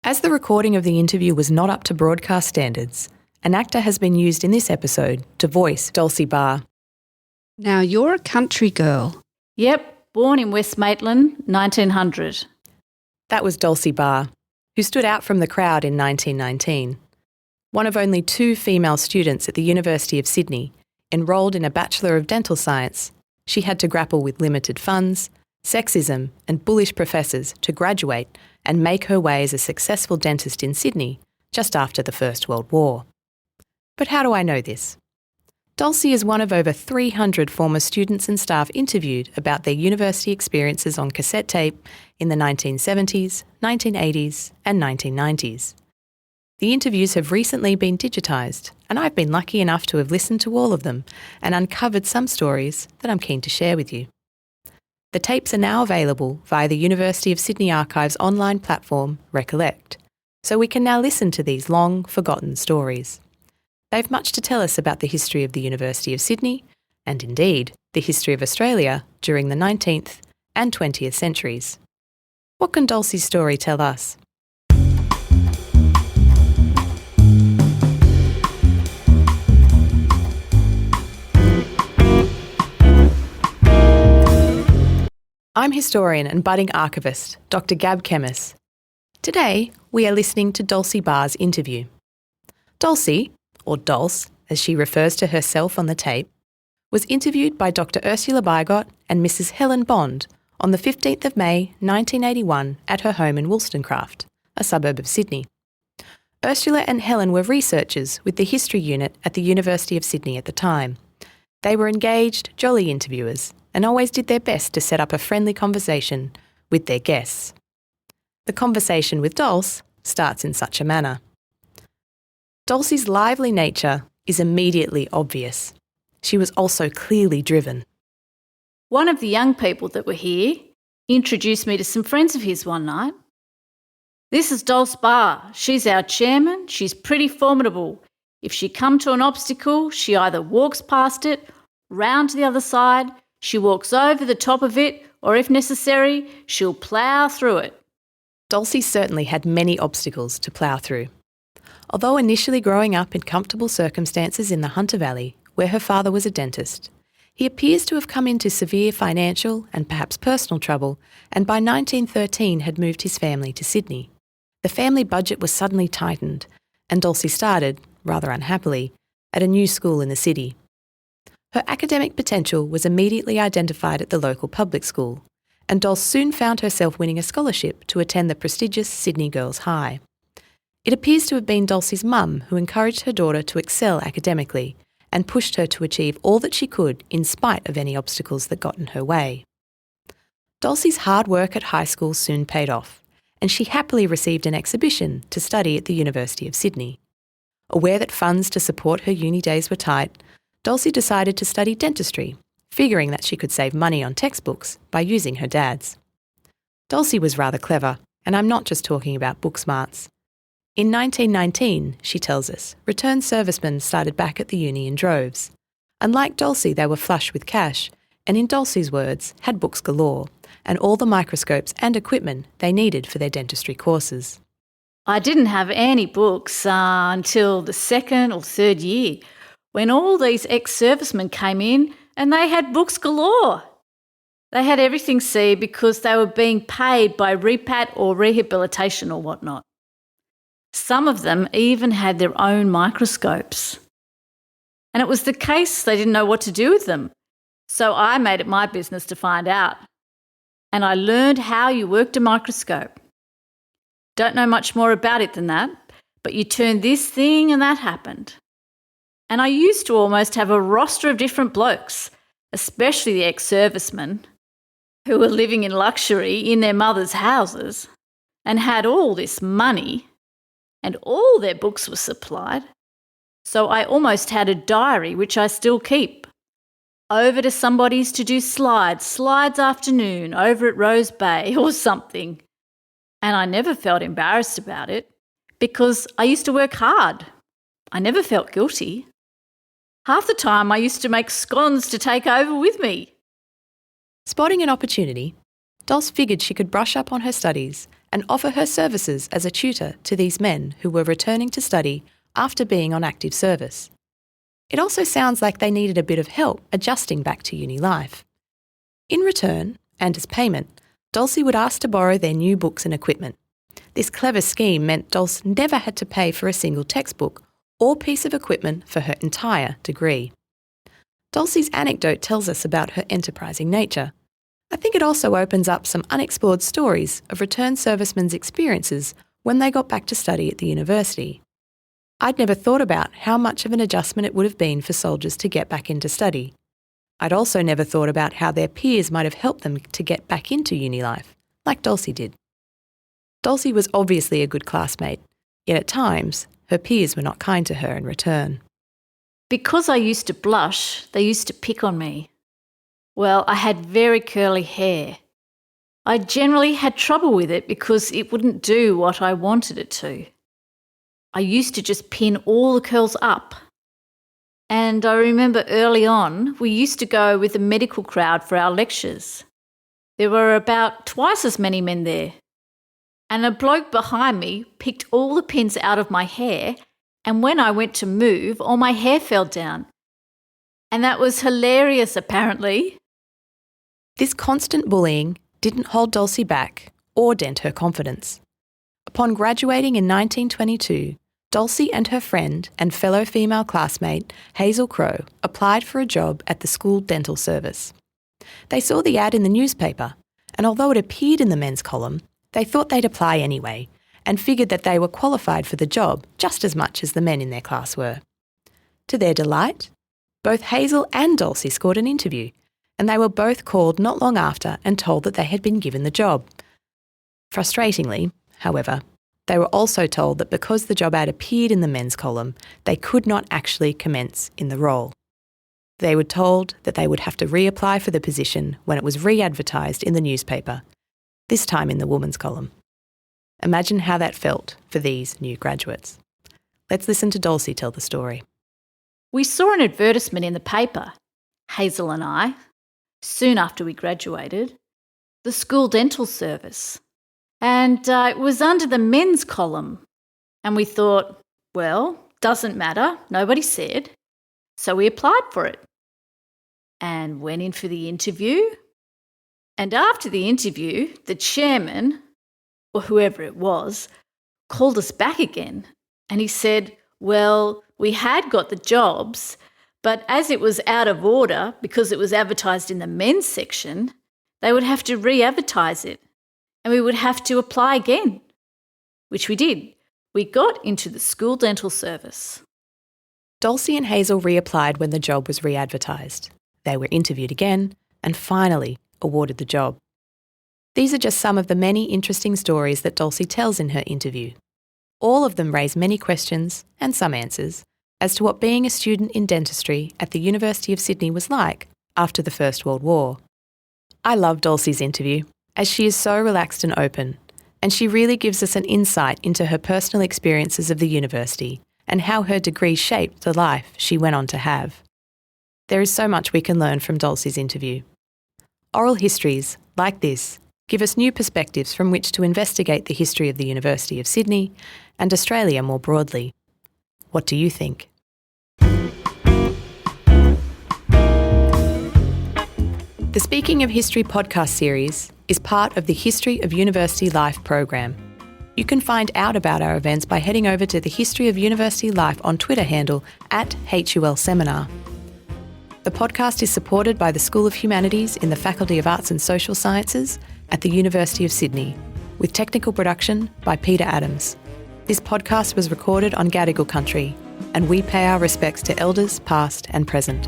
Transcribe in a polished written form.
As the recording of the interview was not up to broadcast standards, an actor has been used in this episode to voice Dulcie Barr. Now, you're a country girl. Yep, born in West Maitland, 1900. That was Dulcie Barr, who stood out from the crowd in 1919. One of only 2 female students at the University of Sydney, enrolled in a Bachelor of Dental Science, she had to grapple with limited funds, sexism and bullish professors to graduate and make her way as a successful dentist in Sydney just after the First World War. But how do I know this? Dulcie is one of over 300 former students and staff interviewed about their university experiences on cassette tape in the 1970s, 1980s and 1990s. The interviews have recently been digitised, and I've been lucky enough to have listened to all of them and uncovered some stories that I'm keen to share with you. The tapes are now available via the University of Sydney Archives online platform, Recollect, so we can now listen to these long, forgotten stories. They've much to tell us about the history of the University of Sydney, and indeed, the history of Australia during the 19th and 20th centuries. What can Dulcie's story tell us? I'm historian and budding archivist, Dr. Gab Kemmis. Today, we are listening to Dulcie Barr's interview. Dulcie, or Dulce, as she refers to herself on the tape, was interviewed by Dr. Ursula Bigot and Mrs. Helen Bond on the 15th of May 1981 at her home in Wollstonecraft, a suburb of Sydney. Ursula and Helen were researchers with the history unit at the University of Sydney at the time. They were engaged, jolly interviewers and always did their best to set up a friendly conversation with their guests. The conversation with Dulce starts in such a manner. Dulcie's lively nature is immediately obvious. She was also clearly driven. One of the young people that were here introduced me to some friends of his one night. This is Dulcie Barr. She's our chairman. She's pretty formidable. If she come to an obstacle, she either walks past it, round to the other side, she walks over the top of it, or if necessary, she'll plough through it. Dulcie certainly had many obstacles to plough through. Although initially growing up in comfortable circumstances in the Hunter Valley, where her father was a dentist, he appears to have come into severe financial and perhaps personal trouble, and by 1913 had moved his family to Sydney. The family budget was suddenly tightened, and Dulcie started, rather unhappily, at a new school in the city. Her academic potential was immediately identified at the local public school, and Dulce soon found herself winning a scholarship to attend the prestigious Sydney Girls' High. It appears to have been Dulcie's mum who encouraged her daughter to excel academically and pushed her to achieve all that she could in spite of any obstacles that got in her way. Dulcie's hard work at high school soon paid off, and she happily received an exhibition to study at the University of Sydney. Aware that funds to support her uni days were tight, Dulcie decided to study dentistry, figuring that she could save money on textbooks by using her dad's. Dulcie was rather clever, and I'm not just talking about book smarts. In 1919, she tells us, returned servicemen started back at the uni in droves. Unlike Dulcie, they were flush with cash, and in Dulcie's words, had books galore, and all the microscopes and equipment they needed for their dentistry courses. I didn't have any books until the 2nd or 3rd year, when all these ex-servicemen came in and they had books galore. They had everything, see, because they were being paid by repat or rehabilitation or whatnot. Some of them even had their own microscopes. And it was the case they didn't know what to do with them. So I made it my business to find out. And I learned how you worked a microscope. Don't know much more about it than that, but you turned this thing and that happened. And I used to almost have a roster of different blokes, especially the ex-servicemen, who were living in luxury in their mothers' houses and had all this money, and all their books were supplied. So I almost had a diary, which I still keep. Over to somebody's to do slides afternoon over at Rose Bay or something. And I never felt embarrassed about it because I used to work hard. I never felt guilty. Half the time I used to make scones to take over with me. Spotting an opportunity, Dulce figured she could brush up on her studies and offer her services as a tutor to these men who were returning to study after being on active service. It also sounds like they needed a bit of help adjusting back to uni life. In return, and as payment, Dulcie would ask to borrow their new books and equipment. This clever scheme meant Dulce never had to pay for a single textbook or piece of equipment for her entire degree. Dulcie's anecdote tells us about her enterprising nature. I think it also opens up some unexplored stories of returned servicemen's experiences when they got back to study at the university. I'd never thought about how much of an adjustment it would have been for soldiers to get back into study. I'd also never thought about how their peers might have helped them to get back into uni life, like Dulcie did. Dulcie was obviously a good classmate, yet at times, her peers were not kind to her in return. Because I used to blush, they used to pick on me. Well, I had very curly hair. I generally had trouble with it because it wouldn't do what I wanted it to. I used to just pin all the curls up. And I remember early on, we used to go with the medical crowd for our lectures. There were about twice as many men there. And a bloke behind me picked all the pins out of my hair, and when I went to move, all my hair fell down. And that was hilarious, apparently. This constant bullying didn't hold Dulcie back or dent her confidence. Upon graduating in 1922, Dulcie and her friend and fellow female classmate Hazel Crowe applied for a job at the school dental service. They saw the ad in the newspaper, and although it appeared in the men's column, they thought they'd apply anyway and figured that they were qualified for the job just as much as the men in their class were. To their delight, both Hazel and Dulcie scored an interview, and they were both called not long after and told that they had been given the job. Frustratingly, however, they were also told that because the job ad appeared in the men's column, they could not actually commence in the role. They were told that they would have to reapply for the position when it was re-advertised in the newspaper, this time in the women's column. Imagine how that felt for these new graduates. Let's listen to Dulcie tell the story. We saw an advertisement in the paper, Hazel and I, soon after we graduated, the school dental service. And it was under the men's column. And we thought, well, doesn't matter, nobody said. So we applied for it and went in for the interview. And after the interview, the chairman, or whoever it was, called us back again. And he said, well, we had got the jobs, but as it was out of order because it was advertised in the men's section, they would have to re-advertise it. And we would have to apply again, which we did. We got into the school dental service. Dulcie and Hazel reapplied when the job was re-advertised. They were interviewed again and finally awarded the job. These are just some of the many interesting stories that Dulcie tells in her interview. All of them raise many questions and some answers as to what being a student in dentistry at the University of Sydney was like after the First World War. I love Dulcie's interview, as she is so relaxed and open, and she really gives us an insight into her personal experiences of the university and how her degree shaped the life she went on to have. There is so much we can learn from Dulcie's interview. Oral histories, like this, give us new perspectives from which to investigate the history of the University of Sydney and Australia more broadly. What do you think? The Speaking of History podcast series is part of the History of University Life program. You can find out about our events by heading over to the History of University Life on Twitter handle @HULseminar. The podcast is supported by the School of Humanities in the Faculty of Arts and Social Sciences at the University of Sydney, with technical production by Peter Adams. This podcast was recorded on Gadigal country, and we pay our respects to elders past and present.